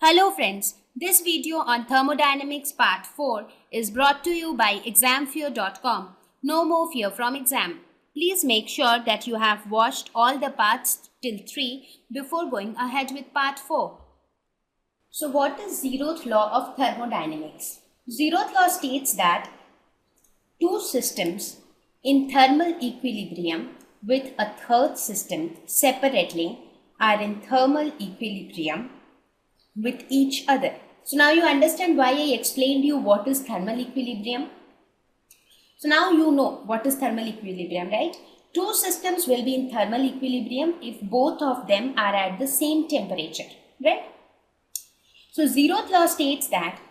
Hello friends, this video on thermodynamics part 4 is brought to you by examfear.com. No more fear from exam. Please make sure that you have watched all the parts till 3 before going ahead with part 4. So what is zeroth law of thermodynamics? Zeroth law states that two systems in thermal equilibrium with a third system separately are in thermal equilibrium with each other. So now you understand why I explained you what is thermal equilibrium. So now you know what is thermal equilibrium, right? Two systems will be in thermal equilibrium if both of them are at the same temperature, right? So zeroth law states that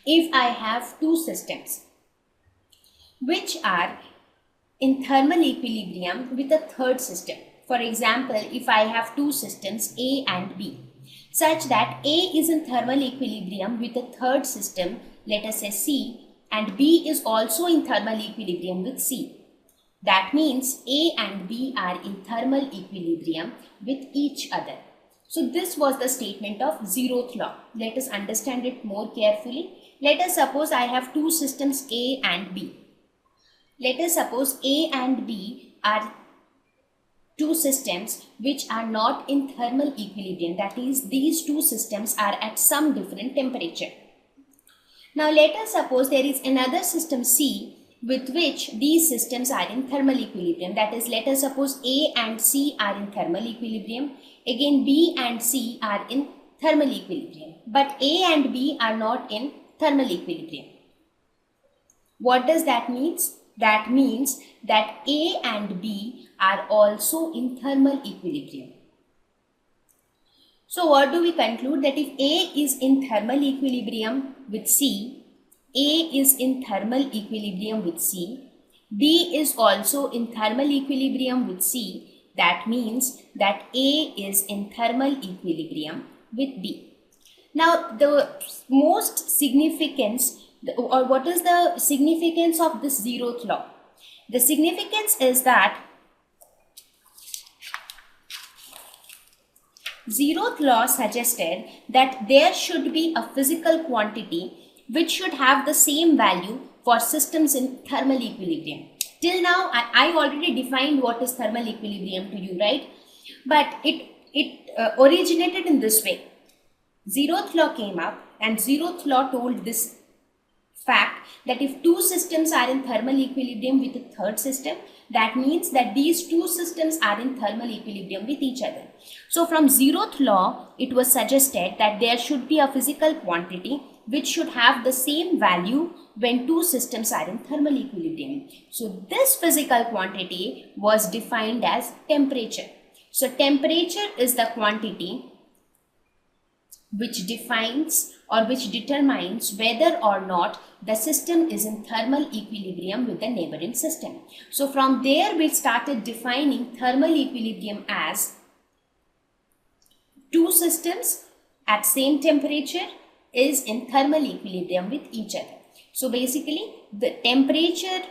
if I have two systems which are in thermal equilibrium with a third system, for example, if I have two systems A and B, such that A is in thermal equilibrium with a third system, let us say C, and B is also in thermal equilibrium with C. That means A and B are in thermal equilibrium with each other. So this was the statement of zeroth law. Let us understand it more carefully. Let us suppose I have two systems A and B. Let us suppose A and B are two systems which are not in thermal equilibrium, that is, these two systems are at some different temperature. Now let us suppose there is another system C with which these systems are in thermal equilibrium, that is, let us suppose A and C are in thermal equilibrium, again B and C are in thermal equilibrium, but A and B are not in thermal equilibrium. What does that mean? That means that A and B are also in thermal equilibrium. So what do we conclude? That if A is in thermal equilibrium with C, A is in thermal equilibrium with C, B is also in thermal equilibrium with C, that means that A is in thermal equilibrium with B. Now the most significance, or what is the significance of this zeroth law? The significance is that zeroth law suggested that there should be a physical quantity which should have the same value for systems in thermal equilibrium. Till now, I already defined what is thermal equilibrium to you, right? But it originated in this way. Zeroth law came up and zeroth law told this fact that if two systems are in thermal equilibrium with a third system, that means that these two systems are in thermal equilibrium with each other. So from zeroth law, it was suggested that there should be a physical quantity which should have the same value when two systems are in thermal equilibrium. So this physical quantity was defined as temperature. So temperature is the quantity which defines or which determines whether or not the system is in thermal equilibrium with the neighboring system. So from there we started defining thermal equilibrium as two systems at same temperature is in thermal equilibrium with each other. So basically the temperature,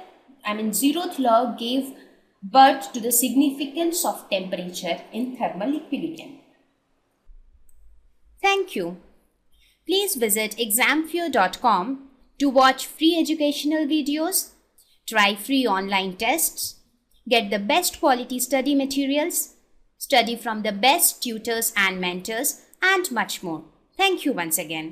zeroth law gave birth to the significance of temperature in thermal equilibrium. Thank you. Please visit examfear.com to watch free educational videos, try free online tests, get the best quality study materials, study from the best tutors and mentors, and much more. Thank you once again.